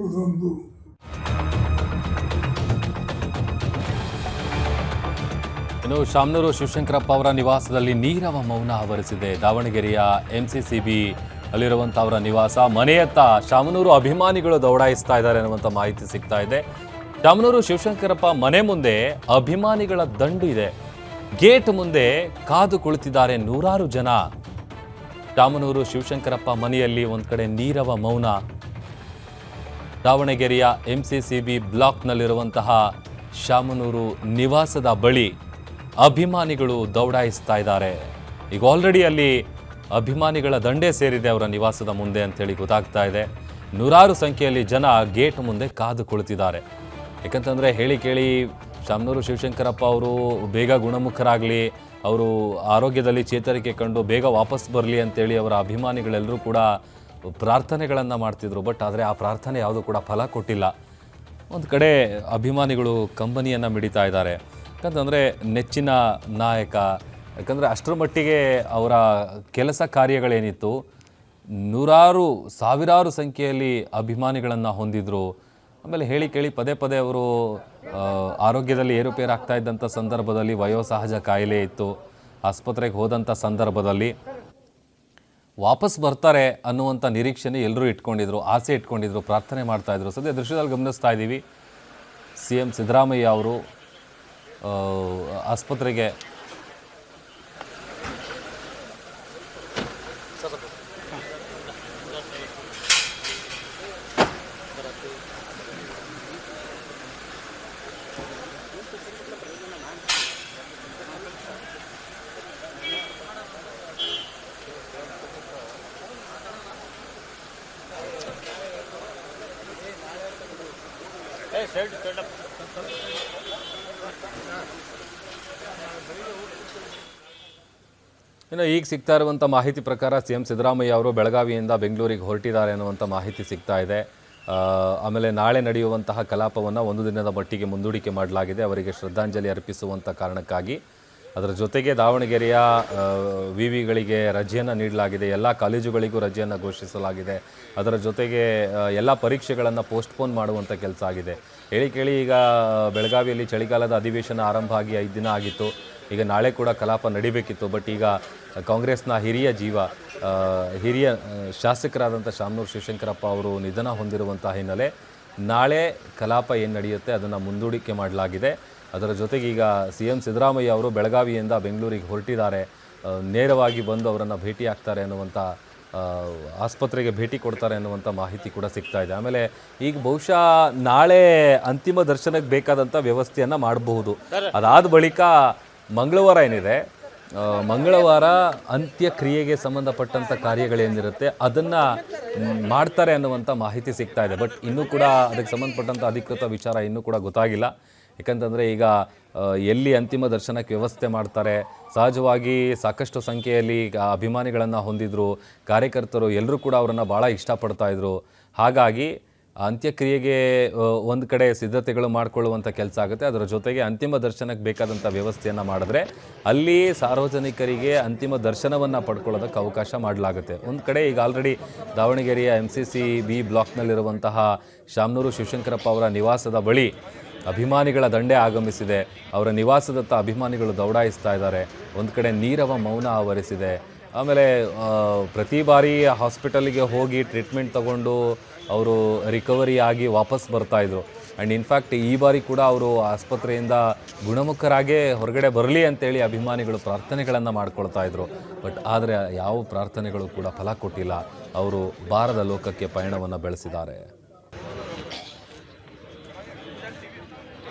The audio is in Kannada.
ಅದೊಂದು ಇನ್ನು ಶಾಮನೂರು ಶಿವಶಂಕರಪ್ಪ ಅವರ ನಿವಾಸದಲ್ಲಿ ನೀರವ ಮೌನ ಆವರಿಸಿದೆ. ದಾವಣಗೆರೆಯ MCCB ಅಲ್ಲಿರುವಂಥ ಅವರ ನಿವಾಸ ಮನೆಯತ್ತ ಶಾಮನೂರು ಅಭಿಮಾನಿಗಳು ದೌಡಾಯಿಸ್ತಾ ಇದ್ದಾರೆ ಅನ್ನುವಂಥ ಮಾಹಿತಿ ಸಿಗ್ತಾ ಇದೆ. ಶಾಮನೂರು ಶಿವಶಂಕರಪ್ಪ ಮನೆ ಮುಂದೆ ಅಭಿಮಾನಿಗಳ ದಂಡು ಇದೆ. ಗೇಟ್ ಮುಂದೆ ಕಾದು ಕುಳಿತಿದ್ದಾರೆ ನೂರಾರು ಜನ. ಶಾಮನೂರು ಶಿವಶಂಕರಪ್ಪ ಮನೆಯಲ್ಲಿ ಒಂದು ಕಡೆ ನೀರವ ಮೌನ. ದಾವಣಗೆರೆಯ MCCB ಬ್ಲಾಕ್ನಲ್ಲಿರುವಂತಹ ಶಾಮನೂರು ನಿವಾಸದ ಬಳಿ ಅಭಿಮಾನಿಗಳು ದೌಡಾಯಿಸ್ತಾ ಇದ್ದಾರೆ. ಈಗ ಆಲ್ರೆಡಿ ಅಲ್ಲಿ ಅಭಿಮಾನಿಗಳ ದಂಡೇ ಸೇರಿದೆ ಅವರ ನಿವಾಸದ ಮುಂದೆ ಅಂತೇಳಿ ಗೊತ್ತಾಗ್ತಾ ಇದೆ. ನೂರಾರು ಸಂಖ್ಯೆಯಲ್ಲಿ ಜನ ಗೇಟ್ ಮುಂದೆ ಕಾದು ಕುಳಿತಿದ್ದಾರೆ. ಯಾಕಂತಂದರೆ ಹೇಳಿ ಕೇಳಿ ಶಾಮನೂರು ಶಿವಶಂಕರಪ್ಪ ಅವರು ಬೇಗ ಗುಣಮುಖರಾಗಲಿ, ಅವರು ಆರೋಗ್ಯದಲ್ಲಿ ಚೇತರಿಕೆ ಕಂಡು ಬೇಗ ವಾಪಸ್ ಬರಲಿ ಅಂತೇಳಿ ಅವರ ಅಭಿಮಾನಿಗಳೆಲ್ಲರೂ ಕೂಡ ಪ್ರಾರ್ಥನೆಗಳನ್ನು ಮಾಡ್ತಿದ್ರು. ಬಟ್ ಆದರೆ ಆ ಪ್ರಾರ್ಥನೆ ಯಾವುದೂ ಕೂಡ ಫಲ ಕೊಟ್ಟಿಲ್ಲ. ಒಂದು ಕಡೆ ಅಭಿಮಾನಿಗಳು ಕಂಬನಿಯನ್ನು ಮಿಡಿತಾ ಇದ್ದಾರೆ. ಯಾಕಂತಂದರೆ ನೆಚ್ಚಿನ ನಾಯಕ, ಯಾಕಂದರೆ ಅಷ್ಟರ ಮಟ್ಟಿಗೆ ಅವರ ಕೆಲಸ ಕಾರ್ಯಗಳೇನಿತ್ತು, ನೂರಾರು ಸಾವಿರಾರು ಸಂಖ್ಯೆಯಲ್ಲಿ ಅಭಿಮಾನಿಗಳನ್ನು ಹೊಂದಿದ್ರು. ಆಮೇಲೆ ಹೇಳಿ ಕೇಳಿ ಪದೇ ಪದೇ ಅವರು ಆರೋಗ್ಯದಲ್ಲಿ ಏರುಪೇರಾಗ್ತಾ ಇದ್ದಂಥ ಸಂದರ್ಭದಲ್ಲಿ ವಯೋಸಹಜ ಕಾಯಿಲೆ ಇತ್ತು. ಆಸ್ಪತ್ರೆಗೆ ಹೋದಂಥ ಸಂದರ್ಭದಲ್ಲಿ ವಾಪಸ್ ಬರ್ತಾರೆ ಅನ್ನುವಂಥ ನಿರೀಕ್ಷೆನೇ ಎಲ್ಲರೂ ಇಟ್ಕೊಂಡಿದ್ರು, ಆಸೆ ಇಟ್ಕೊಂಡಿದ್ರು, ಪ್ರಾರ್ಥನೆ ಮಾಡ್ತಾಯಿದ್ರು. ಸದ್ಯ ದೃಶ್ಯದಲ್ಲಿ ಗಮನಿಸ್ತಾ ಇದ್ದೀವಿ, CM ಸಿದ್ದರಾಮಯ್ಯ ಅವರು ಆಸ್ಪತ್ರೆಗೆ ಇನ್ನು ಈಗ ಸಿಗ್ತಾ ಇರುವಂಥ ಮಾಹಿತಿ ಪ್ರಕಾರ CM ಸಿದ್ದರಾಮಯ್ಯ ಅವರು ಬೆಳಗಾವಿಯಿಂದ ಬೆಂಗಳೂರಿಗೆ ಹೊರಟಿದ್ದಾರೆ ಅನ್ನುವಂಥ ಮಾಹಿತಿ ಸಿಗ್ತಾ ಇದೆ. ಆಮೇಲೆ ನಾಳೆ ನಡೆಯುವಂತಹ ಕಲಾಪವನ್ನು ಒಂದು ದಿನದ ಮಟ್ಟಿಗೆ ಮುಂದೂಡಿಕೆ ಮಾಡಲಾಗಿದೆ, ಅವರಿಗೆ ಶ್ರದ್ಧಾಂಜಲಿ ಅರ್ಪಿಸುವಂಥ ಕಾರಣಕ್ಕಾಗಿ. ಅದರ ಜೊತೆಗೆ ದಾವಣಗೆರೆಯ ವಿವಿಗಳಿಗೆ ರಜೆಯನ್ನು ನೀಡಲಾಗಿದೆ, ಎಲ್ಲ ಕಾಲೇಜುಗಳಿಗೂ ರಜೆಯನ್ನು ಘೋಷಿಸಲಾಗಿದೆ. ಅದರ ಜೊತೆಗೆ ಎಲ್ಲ ಪರೀಕ್ಷೆಗಳನ್ನು ಪೋಸ್ಟ್ಪೋನ್ ಮಾಡುವಂಥ ಕೆಲಸ ಆಗಿದೆ. ಹೇಳಿ ಕೇಳಿ ಈಗ ಬೆಳಗಾವಿಯಲ್ಲಿ ಚಳಿಗಾಲದ ಅಧಿವೇಶನ ಆರಂಭ ಆಗಿ 5 ದಿನ ಆಗಿತ್ತು. ಈಗ ನಾಳೆ ಕೂಡ ಕಲಾಪ ನಡಿಬೇಕಿತ್ತು. ಬಟ್ ಈಗ ಕಾಂಗ್ರೆಸ್ನ ಹಿರಿಯ ಶಾಸಕರಾದಂಥ ಶಾಮನೂರು ಶಿವಶಂಕರಪ್ಪ ಅವರು ನಿಧನ ಹೊಂದಿರುವಂಥ ಹಿನ್ನೆಲೆ ನಾಳೆ ಕಲಾಪ ಏನು ನಡೆಯುತ್ತೆ ಅದನ್ನು ಮುಂದೂಡಿಕೆ ಮಾಡಲಾಗಿದೆ. ಅದರ ಜೊತೆಗೆ ಈಗ CM ಸಿದ್ದರಾಮಯ್ಯ ಅವರು ಬೆಳಗಾವಿಯಿಂದ ಬೆಂಗಳೂರಿಗೆ ಹೊರಟಿದ್ದಾರೆ, ನೇರವಾಗಿ ಬಂದು ಅವರನ್ನು ಭೇಟಿ ಆಗ್ತಾರೆ ಅನ್ನುವಂಥ, ಆಸ್ಪತ್ರೆಗೆ ಭೇಟಿ ಕೊಡ್ತಾರೆ ಅನ್ನುವಂಥ ಮಾಹಿತಿ ಕೂಡ ಸಿಗ್ತಾ ಇದೆ. ಆಮೇಲೆ ಈಗ ಬಹುಶಃ ನಾಳೆ ಅಂತಿಮ ದರ್ಶನಕ್ಕೆ ಬೇಕಾದಂಥ ವ್ಯವಸ್ಥೆಯನ್ನು ಮಾಡಬಹುದು. ಅದಾದ ಬಳಿಕ ಮಂಗಳವಾರ ಏನಿದೆ, ಮಂಗಳವಾರ ಅಂತ್ಯಕ್ರಿಯೆಗೆ ಸಂಬಂಧಪಟ್ಟಂಥ ಕಾರ್ಯಗಳೇನಿರುತ್ತೆ ಅದನ್ನು ಮಾಡ್ತಾರೆ ಅನ್ನುವಂಥ ಮಾಹಿತಿ ಸಿಗ್ತಾ ಇದೆ. ಬಟ್ ಇನ್ನೂ ಕೂಡ ಅದಕ್ಕೆ ಸಂಬಂಧಪಟ್ಟಂಥ ಅಧಿಕೃತ ವಿಚಾರ ಇನ್ನೂ ಕೂಡ ಗೊತ್ತಾಗಿಲ್ಲ. ಯಾಕಂತಂದರೆ ಈಗ ಎಲ್ಲಿ ಅಂತಿಮ ದರ್ಶನಕ್ಕೆ ವ್ಯವಸ್ಥೆ ಮಾಡ್ತಾರೆ, ಸಹಜವಾಗಿ ಸಾಕಷ್ಟು ಸಂಖ್ಯೆಯಲ್ಲಿ ಅಭಿಮಾನಿಗಳನ್ನು ಹೊಂದಿದ್ರು, ಕಾರ್ಯಕರ್ತರು ಎಲ್ಲರೂ ಕೂಡ ಅವರನ್ನು ಭಾಳ ಇಷ್ಟಪಡ್ತಾಯಿದ್ರು. ಹಾಗಾಗಿ ಅಂತ್ಯಕ್ರಿಯೆಗೆ ಒಂದು ಕಡೆ ಸಿದ್ಧತೆಗಳು ಮಾಡಿಕೊಳ್ಳುವಂಥ ಕೆಲಸ ಆಗುತ್ತೆ. ಅದರ ಜೊತೆಗೆ ಅಂತಿಮ ದರ್ಶನಕ್ಕೆ ಬೇಕಾದಂಥ ವ್ಯವಸ್ಥೆಯನ್ನು ಮಾಡಿದ್ರೆ ಅಲ್ಲಿ ಸಾರ್ವಜನಿಕರಿಗೆ ಅಂತಿಮ ದರ್ಶನವನ್ನು ಪಡ್ಕೊಳ್ಳೋದಕ್ಕೆ ಅವಕಾಶ ಮಾಡಲಾಗುತ್ತೆ. ಒಂದು ಕಡೆ ಈಗ ಆಲ್ರೆಡಿ ದಾವಣಗೆರೆಯ MCCB ಬ್ಲಾಕ್ನಲ್ಲಿರುವಂತಹ ಶಾಮನೂರು ಶಿವಶಂಕರಪ್ಪ ಅವರ ನಿವಾಸದ ಬಳಿ ಅಭಿಮಾನಿಗಳ ದಂಡೆ ಆಗಮಿಸಿದೆ. ಅವರ ನಿವಾಸದತ್ತ ಅಭಿಮಾನಿಗಳು ದೌಡಾಯಿಸ್ತಾ ಇದ್ದಾರೆ. ಒಂದು ಕಡೆ ನೀರವ ಮೌನ ಆವರಿಸಿದೆ. ಆಮೇಲೆ ಪ್ರತಿ ಬಾರಿ ಹಾಸ್ಪಿಟಲಿಗೆ ಹೋಗಿ ಟ್ರೀಟ್ಮೆಂಟ್ ತಗೊಂಡು ಅವರು ರಿಕವರಿ ಆಗಿ ವಾಪಸ್ ಬರ್ತಾಯಿದ್ರು. ಆ್ಯಂಡ್ ಇನ್ಫ್ಯಾಕ್ಟ್ ಈ ಬಾರಿ ಕೂಡ ಅವರು ಆಸ್ಪತ್ರೆಯಿಂದ ಗುಣಮುಖರಾಗೇ ಹೊರಗಡೆ ಬರಲಿ ಅಂತೇಳಿ ಅಭಿಮಾನಿಗಳು ಪ್ರಾರ್ಥನೆಗಳನ್ನು ಮಾಡ್ಕೊಳ್ತಾಯಿದ್ರು. ಬಟ್ ಆದರೆ ಯಾವ ಪ್ರಾರ್ಥನೆಗಳು ಕೂಡ ಫಲ ಕೊಟ್ಟಿಲ್ಲ. ಅವರು ಬಾರದ ಲೋಕಕ್ಕೆ ಪಯಣವನ್ನು ಬೆಳೆಸಿದ್ದಾರೆ.